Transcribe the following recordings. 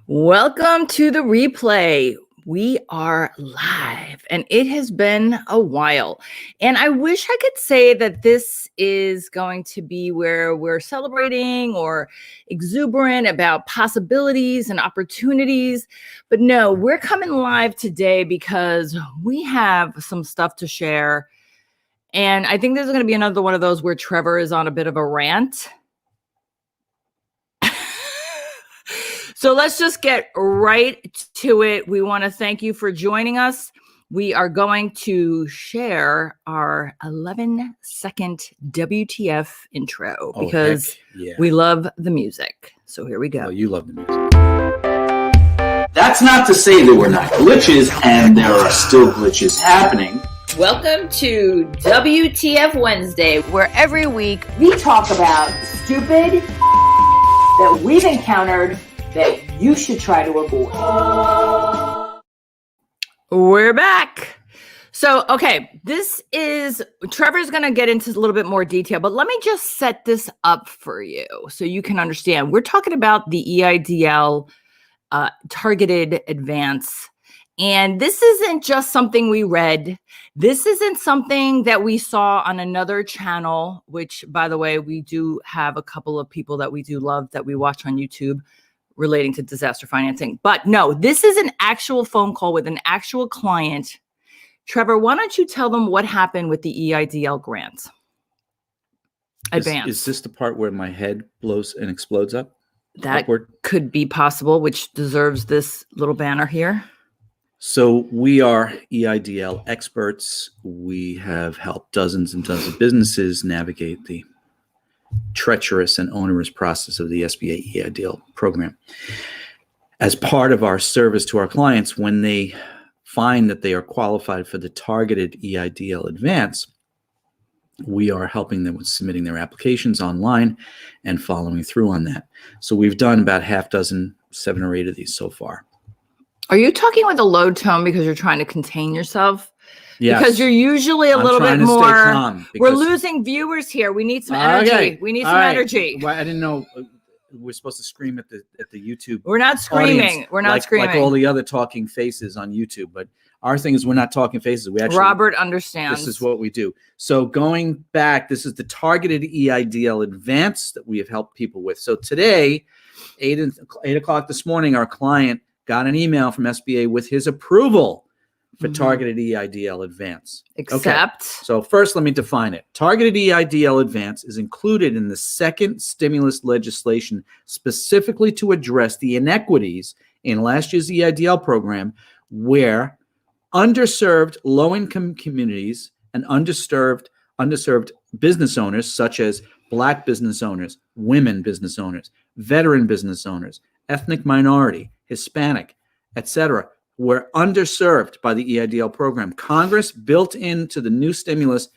Welcome to the replay. We are live and it has been a while. And I wish I could say that this is going to be where we're celebrating or exuberant about possibilities and opportunities. But no, we're coming live today because we have some stuff to share. And I think this is going to be another one of those where Trevor is on a bit of a rant. So let's just get right to it. We want to thank you for joining us. We are going to share our 11-second WTF intro because we love the music. So here we go. Oh, you love the music. That's not to say there were not glitches, and there are still glitches happening. Welcome to WTF Wednesday, where every week we talk about stupid that we've encountered that you should try to avoid. We're back. So, okay, Trevor's going to get into a little bit more detail, but let me just set this up for you so you can understand. We're talking about the EIDL targeted advance. And this isn't just something we read. This isn't something that we saw on another channel, which, by the way, we do have a couple of people that we do love that we watch on YouTube relating to disaster financing. But no, this is an actual phone call with an actual client. Trevor, why don't you tell them what happened with the EIDL grant advance? Is this the part where my head blows and explodes up? That upward? Could be possible, which deserves this little banner here. So we are EIDL experts. We have helped dozens and dozens of businesses navigate the treacherous and onerous process of the SBA EIDL program. As part of our service to our clients, when they find that they are qualified for the targeted EIDL advance, we are helping them with submitting their applications online and following through on that. So we've done about half dozen, 7 or 8 of these so far. Are you talking with a low tone because you're trying to contain yourself? Yes. Because you're usually a little bit more. We're losing viewers here. We need some energy. Okay. We need some energy. Well, I didn't know we're supposed to scream at the YouTube. We're not screaming. We're not screaming like all the other talking faces on YouTube. But our thing is we're not talking faces. We actually Robert understands. This is what we do. So going back, this is the targeted EIDL advance that we have helped people with. So today, 8 o'clock this morning, our client got an email from SBA with his approval for targeted EIDL advance. Except? Okay. So first, let me define it. Targeted EIDL advance is included in the second stimulus legislation specifically to address the inequities in last year's EIDL program where underserved low-income communities and underserved business owners such as Black business owners, women business owners, veteran business owners, ethnic minority, Hispanic, etc., were underserved by the EIDL program. Congress built into the new stimulus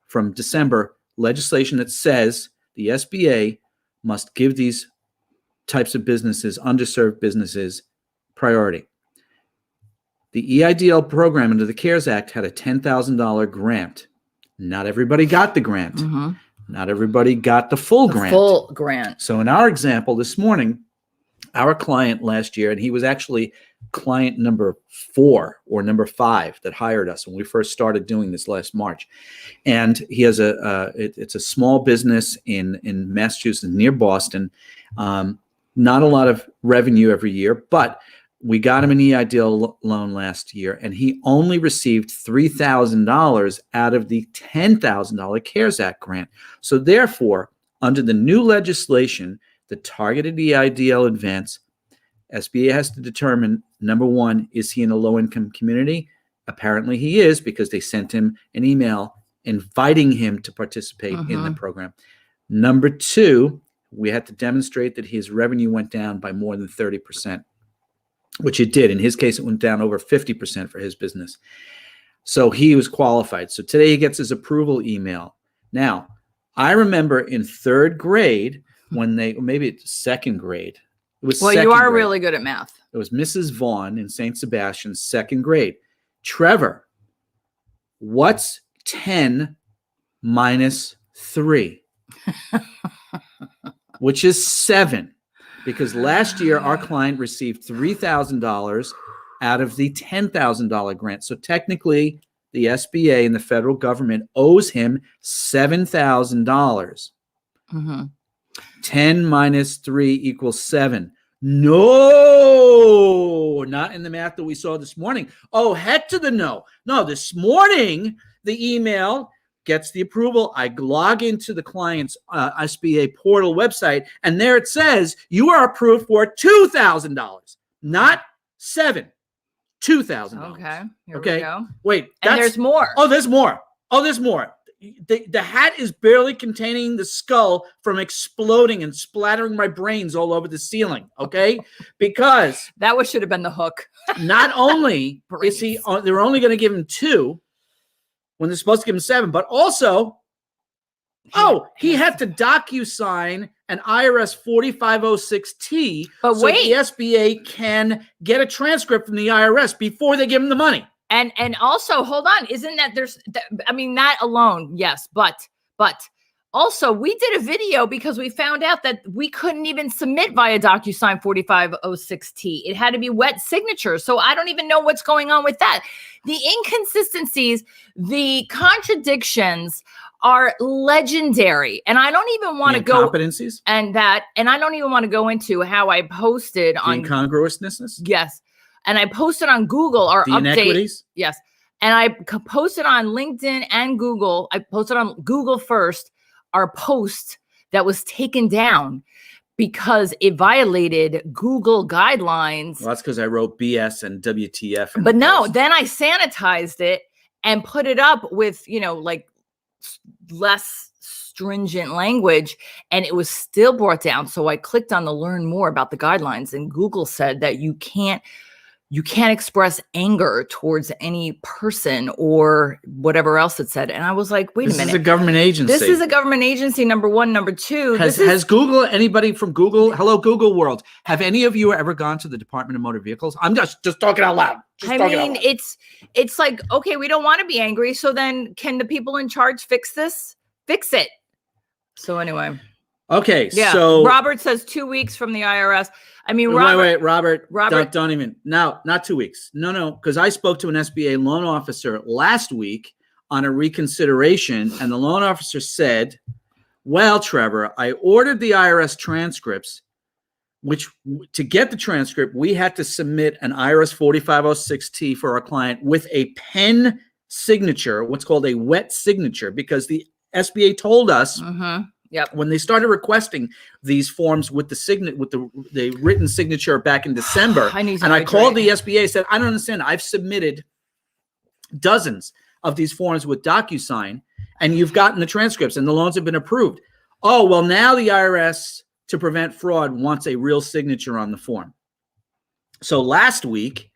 from December legislation that says the SBA must give these types of businesses, underserved businesses, priority. The EIDL program under the CARES Act had a $10,000 grant. Not everybody got the grant. Not everybody got the full grant. So in our example this morning, our client last year, and he was actually client number 4 or number 5 that hired us when we first started doing this last March. And he has it's a small business in Massachusetts near Boston. Not a lot of revenue every year, but we got him an EIDL loan last year, and he only received $3,000 out of the $10,000 CARES Act grant. So therefore, under the new legislation, the targeted EIDL advance, SBA has to determine, number one, is he in a low-income community? Apparently he is, because they sent him an email inviting him to participate in the program. Number 2, we had to demonstrate that his revenue went down by more than 30%, which it did. In his case, it went down over 50% for his business. So he was qualified. So today he gets his approval email. Now, I remember in 3rd grade, when maybe it's 2nd grade. Well, you are really good at math. It was Mrs. Vaughn in St. Sebastian's 2nd grade. Trevor, what's 10 minus 3? Which is 7. because last year our client received $3,000 out of the $10,000 grant. So technically, the SBA and the federal government owes him $7,000. 10 minus 3 equals 7. No, not in the math that we saw this morning. Oh, heck to the no. No, this morning, the email gets the approval. I log into the client's SBA portal website, and there it says you are approved for $2,000, not $7,000. $2,000. Okay. Here Okay. we go. Wait. And there's more. Oh, there's more. Oh, there's more. The hat is barely containing the skull from exploding and splattering my brains all over the ceiling. Okay. Because that should have been the hook. not only is they're only going to give him 2 when they're supposed to give him 7, but also, he had to DocuSign an IRS 4506T but so wait. the SBA can get a transcript from the IRS before they give him the money. And also, hold on, isn't that that alone, yes, but also we did a video because we found out that we couldn't even submit via DocuSign 4506T. It had to be wet signature. So I don't even know what's going on with that. The inconsistencies, the contradictions are legendary. And I don't even want to go incompetencies and I don't even want to go into how I posted on incongruousness. Yes. And I posted on Google our update. Inequities? Yes. And I posted on LinkedIn and Google. I posted on Google first our post that was taken down because it violated Google guidelines. Well, that's because I wrote BS and WTF. But no, then I sanitized it and put it up with, like less stringent language, and it was still brought down. So I clicked on the learn more about the guidelines, and Google said that you can't express anger towards any person or whatever else it said. And I was like, wait a minute. This is a government agency. This is a government agency, number one. Number two. Has Google, anybody from Google, hello, Google world, have any of you ever gone to the Department of Motor Vehicles? I'm just talking out loud. It's like, okay, we don't want to be angry. So then can the people in charge fix this? Fix it. So anyway. Okay. Yeah. So Robert says 2 weeks from the IRS. I mean, wait, Robert, Robert, don't even. No, not 2 weeks. No, because I spoke to an SBA loan officer last week on a reconsideration, and the loan officer said, well, Trevor, I ordered the IRS transcripts, which to get the transcript, we had to submit an IRS 4506T for our client with a pen signature, what's called a wet signature, because the SBA told us Yep. when they started requesting these forms with the written signature back in December, I called the SBA and said, I don't understand. I've submitted dozens of these forms with DocuSign, and you've gotten the transcripts, and the loans have been approved. Oh, well, now the IRS, to prevent fraud, wants a real signature on the form. So last week,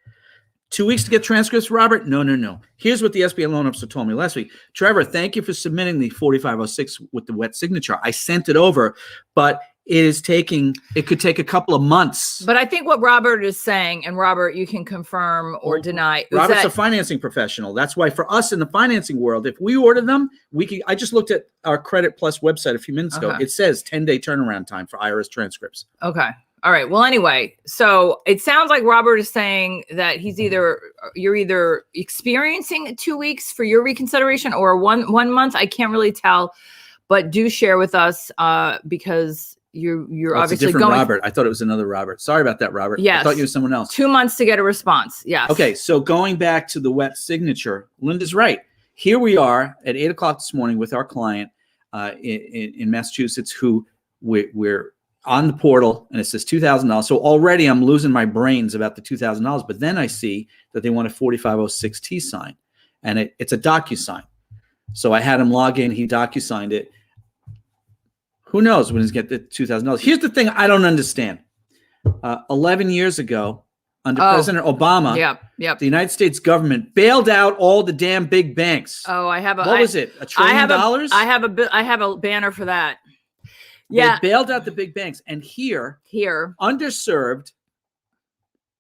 2 weeks to get transcripts, Robert? No. Here's what the SBA loan officer told me last week. Trevor, thank you for submitting the 4506 with the wet signature. I sent it over, but it could take a couple of months. But I think what Robert is saying, and Robert, you can confirm or deny. Robert's a financing professional. That's why for us in the financing world, if we order them, I just looked at our Credit Plus website a few minutes ago. It says 10-day turnaround time for IRS transcripts. Okay. All right. Well, anyway, so it sounds like Robert is saying that you're either experiencing 2 weeks for your reconsideration or one month. I can't really tell, but do share with us because you're obviously going. Robert. I thought it was another Robert. Sorry about that, Robert. Yes. I thought you were someone else. 2 months to get a response. Yes. Okay. So going back to the wet signature, Linda's right. Here we are at 8 o'clock this morning with our client in Massachusetts who we're on the portal, and it says $2,000. So already I'm losing my brains about the $2,000. But then I see that they want a 4506T sign, and it's a DocuSign. So I had him log in. He DocuSigned it. Who knows when he's get the $2,000? Here's the thing I don't understand. 11 years ago, under President Obama, Yep. the United States government bailed out all the damn big banks. Oh, I have was it? $1 trillion? I have a banner for that. Yeah. They bailed out the big banks. And here, underserved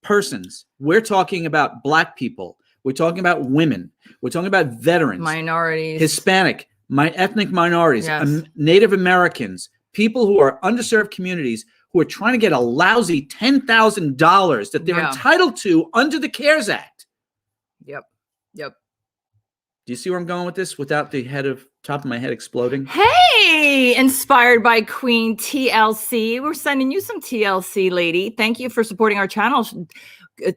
persons, we're talking about Black people. We're talking about women. We're talking about veterans. Minorities. Hispanic, ethnic minorities, Yes. Native Americans, people who are underserved communities who are trying to get a lousy $10,000 that they're Yeah. entitled to under the CARES Act. Yep. Yep. Do you see where I'm going with this without the top of my head exploding? Hey, inspired by Queen TLC. We're sending you some TLC, lady. Thank you for supporting our channel.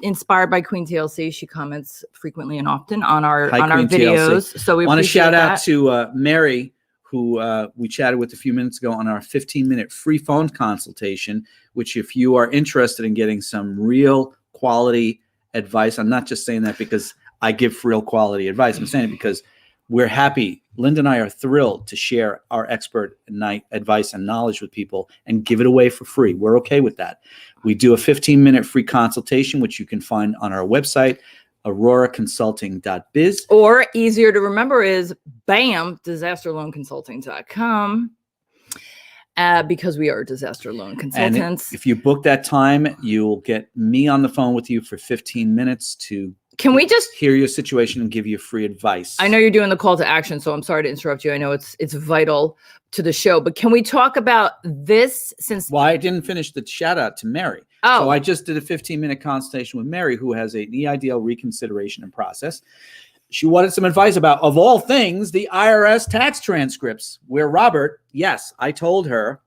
Inspired by Queen TLC. She comments frequently and often on our Queen videos. TLC. So we want to appreciate shout that. out to Mary, who we chatted with a few minutes ago on our 15-minute free phone consultation, which if you are interested in getting some real quality advice, I'm not just saying that because I give real quality advice. I'm saying it because we're happy. Linda and I are thrilled to share our expert advice and knowledge with people and give it away for free. We're okay with that. We do a 15-minute free consultation, which you can find on our website, auroraconsulting.biz. Or easier to remember is BAM, disasterloanconsulting.com. Because we are disaster loan consultants. And if you book that time, you'll get me on the phone with you for 15 minutes to Can we just hear your situation and give you free advice. I know you're doing the call to action, so I'm sorry to interrupt you. I know it's vital to the show, but can we talk about this since Well, I didn't finish the shout out to Mary. Oh. So I just did a 15-minute consultation with Mary, who has an Eidl reconsideration in process. She wanted some advice about, of all things, the IRS tax transcripts, where Robert, yes, I told her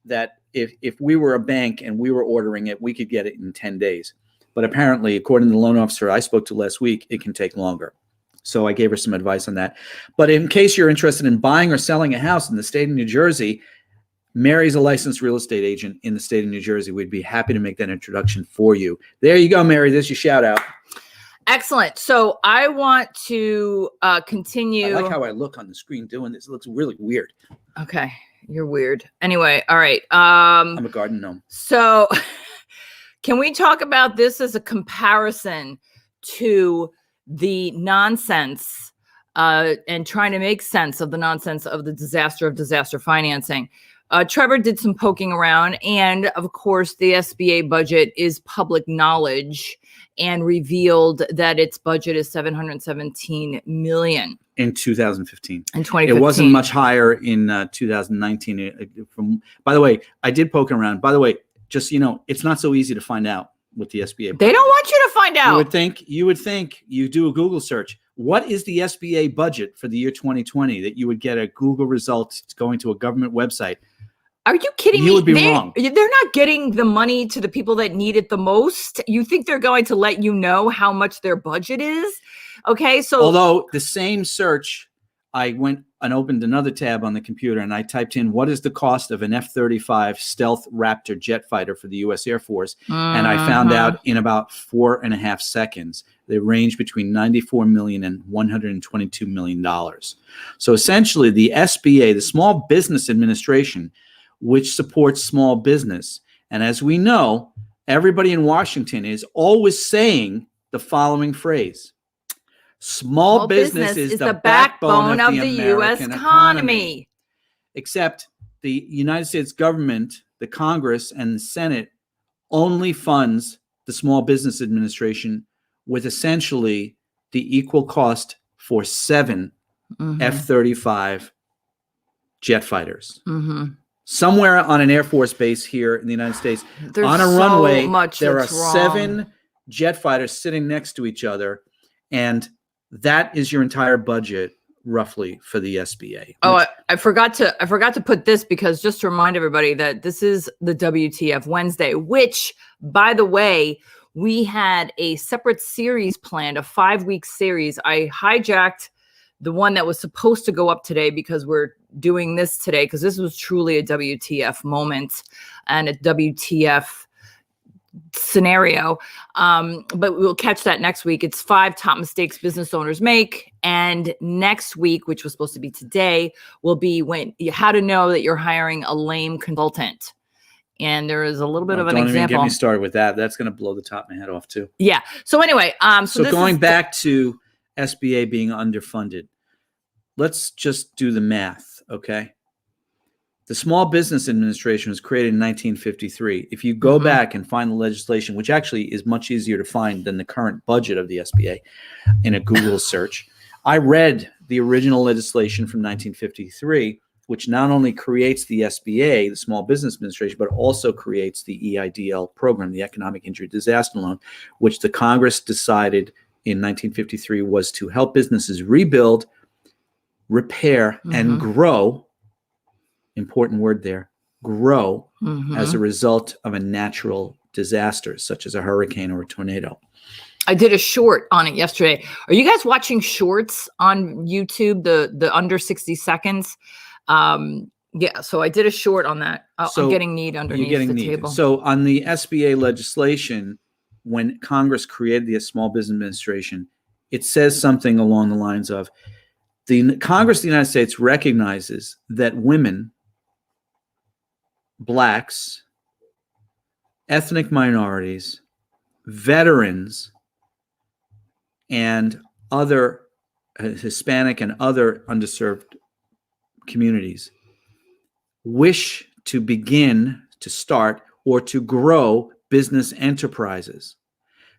that if we were a bank and we were ordering it, we could get it in 10 days. But apparently, according to the loan officer I spoke to last week, it can take longer. So I gave her some advice on that. But in case you're interested in buying or selling a house in the state of New Jersey, Mary's a licensed real estate agent in the state of New Jersey. We'd be happy to make that introduction for you. There you go, Mary. There's your shout out. Excellent. So I want to continue. I like how I look on the screen doing this. It looks really weird. Okay. You're weird. Anyway. All right. I'm a garden gnome. So can we talk about this as a comparison to the nonsense and trying to make sense of the nonsense of the disaster financing? Trevor did some poking around, and of course, the SBA budget is public knowledge and revealed that its budget is $717 million. In 2015. In 2015. It wasn't much higher in 2019. By the way, I did poke around. By the way, just so you know, it's not so easy to find out with the SBA budget. They don't want you to find out. You would think you do a Google search. What is the SBA budget for the year 2020? That you would get a Google result going to a government website. Are you kidding me? You would be wrong. They're not getting the money to the people that need it the most. You think they're going to let you know how much their budget is? Okay, so although the same search, I went and opened another tab on the computer and I typed in what is the cost of an F-35 stealth Raptor jet fighter for the U.S. Air Force, and I found out in about 4.5 seconds they range between $94 million and $122 million. So essentially, the SBA, the Small Business Administration, which supports small business, and as we know, everybody in Washington is always saying the following phrase: Small business is the backbone of the U.S. economy. Except the United States government, the Congress, and the Senate only funds the Small Business Administration with essentially the equal cost for 7 F-35 jet fighters. Somewhere on an Air Force base here in the United States, there's on a so runway, much there are that's wrong. 7 jet fighters sitting next to each other, and that is your entire budget roughly for the SBA. Oh, I forgot to put this, because just to remind everybody that this is the WTF Wednesday, which, by the way, we had a separate series planned, a 5-week series. I hijacked the one that was supposed to go up today because we're doing this today, because this was truly a WTF moment and a WTF scenario. But we'll catch that next week. It's 5 top mistakes business owners make. And next week, which was supposed to be today, will be how to know that you're hiring a lame consultant. And there is a little bit of an example. Don't even get me started with that. That's going to blow the top of my head off too. Yeah. So anyway, so going back to SBA being underfunded, let's just do the math, okay? The Small Business Administration was created in 1953. If you go back and find the legislation, which actually is much easier to find than the current budget of the SBA in a Google search, I read the original legislation from 1953, which not only creates the SBA, the Small Business Administration, but also creates the EIDL program, the Economic Injury Disaster Loan, which the Congress decided in 1953 was to help businesses rebuild, repair, and grow. Important word there, grow, as a result of a natural disaster, such as a hurricane or a tornado. I did a short on it yesterday. Are you guys watching shorts on YouTube, the under 60 seconds? Yeah, so I did a short on that. I'm getting need underneath the table. So on the SBA legislation, when Congress created the Small Business Administration, it says something along the lines of, the Congress of the United States recognizes that women, blacks, ethnic minorities, veterans, and other Hispanic and other underserved communities wish to begin, to start, or to grow business enterprises.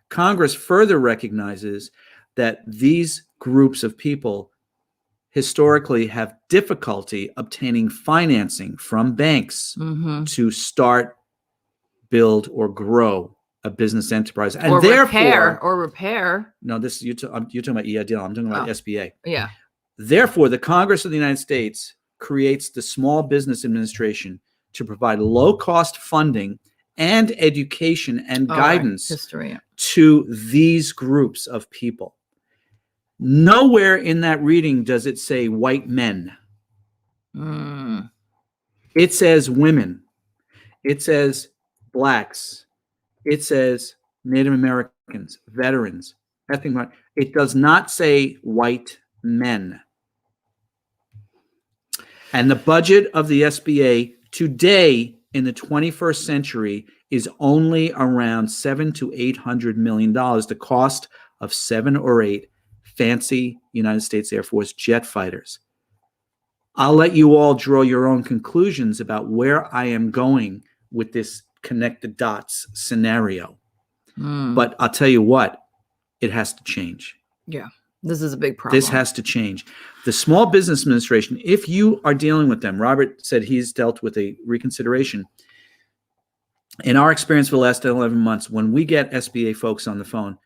Congress further recognizes that these groups of people historically have difficulty obtaining financing from banks to start, build, or grow a business enterprise. And repair. No, this you're talking about EIDL. I'm talking about SBA. Yeah. Therefore, the Congress of the United States creates the Small Business Administration to provide low-cost funding and education and guidance to these groups of people. Nowhere in that reading does it say white men. It says women. It says blacks. It says Native Americans, veterans, ethnic minorities. It does not say white men. And the budget of the SBA today in the 21st century is only around $700 to $800 million, the cost of 7 or 8 fancy United States Air Force jet fighters. I'll let you all draw your own conclusions about where I am going with this connect the dots scenario. But I'll tell you what, it has to change. Yeah, this is a big problem. This has to change. The Small Business Administration, if you are dealing with them, Robert said he's dealt with a reconsideration. In our experience for the last 11 months, when we get SBA folks on the phone,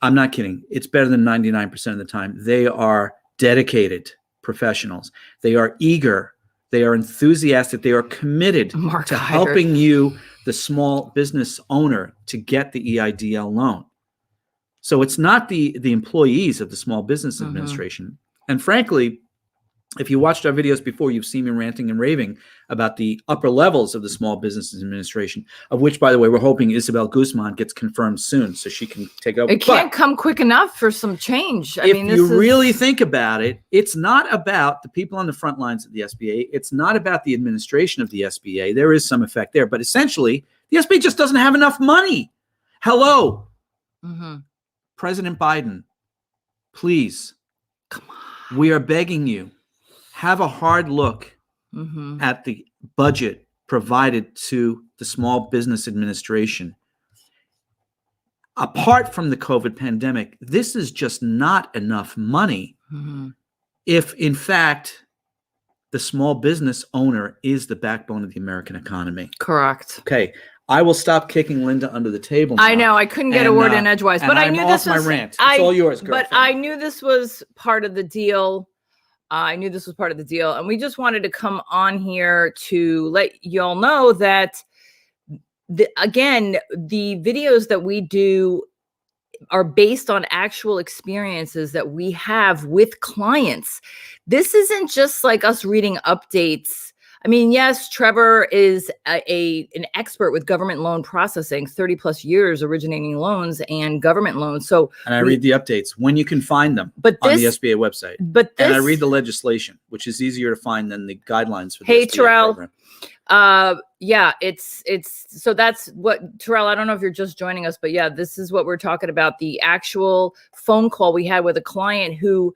I'm not kidding, it's better than 99% of the time. They are dedicated professionals. They are eager. They are enthusiastic. They are committed to helping you, the small business owner, to get the EIDL loan. So it's not the employees of the Small Business Administration. And frankly, if you watched our videos before, you've seen me ranting and raving about the upper levels of the Small Business Administration, of which, by the way, we're hoping Isabel Guzman gets confirmed soon so she can take over. It can't come quick enough for some change. If you really think about it, it's not about the people on the front lines of the SBA. It's not about the administration of the SBA. There is some effect there, but essentially, the SBA just doesn't have enough money. Hello, President Biden, please, come on. We are begging you. Have a hard look at the budget provided to the Small Business Administration. Apart from the COVID pandemic, this is just not enough money if, in fact, the small business owner is the backbone of the American economy. Correct. Okay. I will stop kicking Linda under the table now. I know. I couldn't get a word in edgewise, but I knew this was my rant. It's all yours, girlfriend. But I knew this was part of the deal. And we just wanted to come on here to let y'all know that, again, the videos that we do are based on actual experiences that we have with clients. This isn't just like us reading updates. I mean, yes, Trevor is an expert with government loan processing, 30 plus years originating loans and government loans. And I read the updates when you can find them on the SBA website. And I read the legislation, which is easier to find than the guidelines for the SBA program. Yeah, it's so that's what, Terrell, I don't know if you're just joining us, but yeah, this is what we're talking about. The actual phone call we had with a client who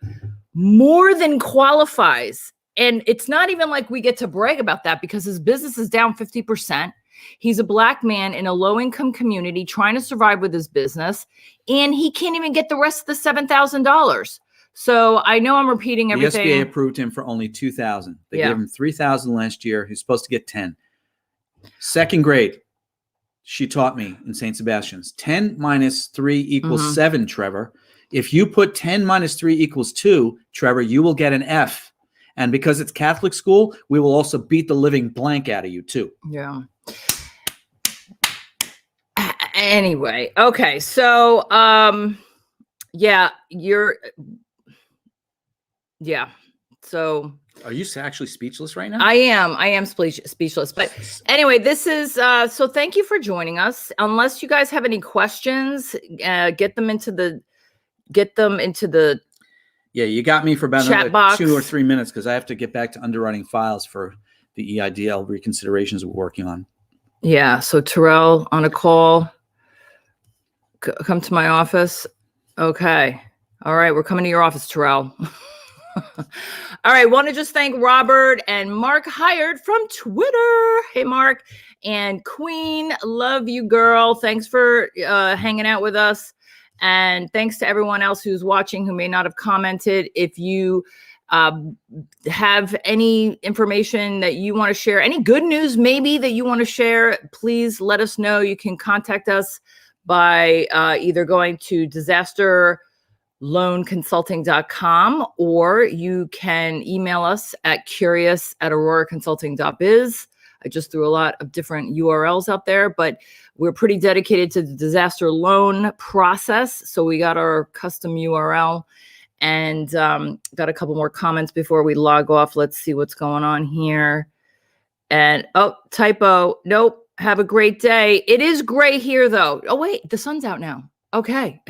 more than qualifies. And it's not even like we get to brag about that because his business is down 50%. He's a Black man in a low-income community trying to survive with his business, and he can't even get the rest of the $7,000. So I know I'm repeating The everything. SBA approved him for only 2,000. They Yeah. gave him 3,000 last year. He's supposed to get 10. Second grade, she taught me in St. Sebastian's. 10 minus 3 equals 7, Trevor. If you put 10 minus 3 equals 2, Trevor, you will get an F. And because it's Catholic school, we will also beat the living blank out of you, too. Yeah. Anyway, okay. So, yeah, so Are you actually speechless right now? I am speechless. But anyway, this is so thank you for joining us. Unless you guys have any questions, get them into the Yeah, you got me for about chat another box. 2 or 3 minutes because I have to get back to underwriting files for the EIDL reconsiderations we're working on. Yeah. So Terrell on a call. Come to my office. Okay. All right. We're coming to your office, Terrell. All right. Want to just thank Robert and Mark Hired from Twitter. Hey, Mark. And Queen, love you, girl. Thanks for hanging out with us. And thanks to everyone else who's watching who may not have commented. If you have any information that you want to share, any good news maybe that you want to share, please let us know. You can contact us by either going to disasterloanconsulting.com or you can email us at curious@auroraconsulting.biz. I just threw a lot of different URLs out there, but we're pretty dedicated to the disaster loan process. So we got our custom URL and got a couple more comments before we log off. Let's see what's going on here. And oh, typo. Nope. Have a great day. It is gray here, though. Oh, wait. The sun's out now. Okay.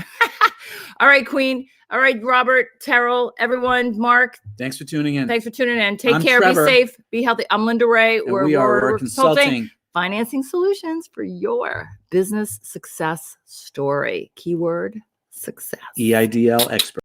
All right, Queen. All right, Robert, Terrell, everyone, Mark. Thanks for tuning in. Thanks for tuning in. Take I'm care. Trevor. Be safe. Be healthy. I'm Linda Ray. And we are Aurora Consulting. Financing solutions for your business success story. Keyword success. EIDL expert.